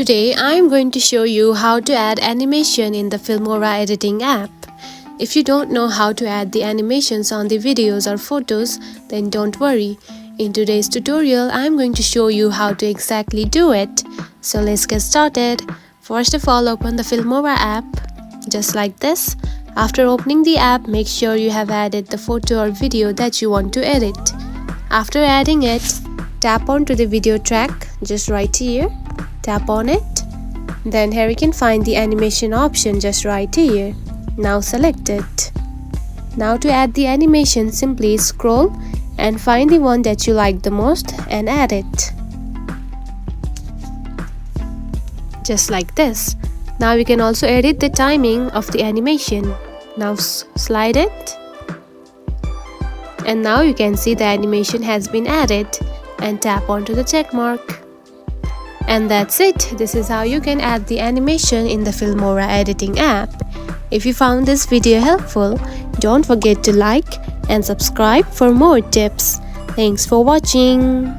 Today I am going to show you how to add animation in the Filmora editing app. If you don't know how to add the animations on the videos or photos, then don't worry. In today's tutorial, I am going to show you how to exactly do it. So let's get started. First of all, open the Filmora app, just like this. After opening the app, make sure you have added the photo or video that you want to edit. After adding it, tap onto the video track, just right here. Tap on it. Then here you can find the animation option just right here. Now select it. Now to add the animation, simply scroll and find the one that you like the most and add it. Just like this. Now you can also edit the timing of the animation. Now slide it. And now you can see the animation has been added and tap onto the check mark. And that's it. This is how you can add the animation in the Filmora editing app. If you found this video helpful, don't forget to like and subscribe for more tips. Thanks for watching.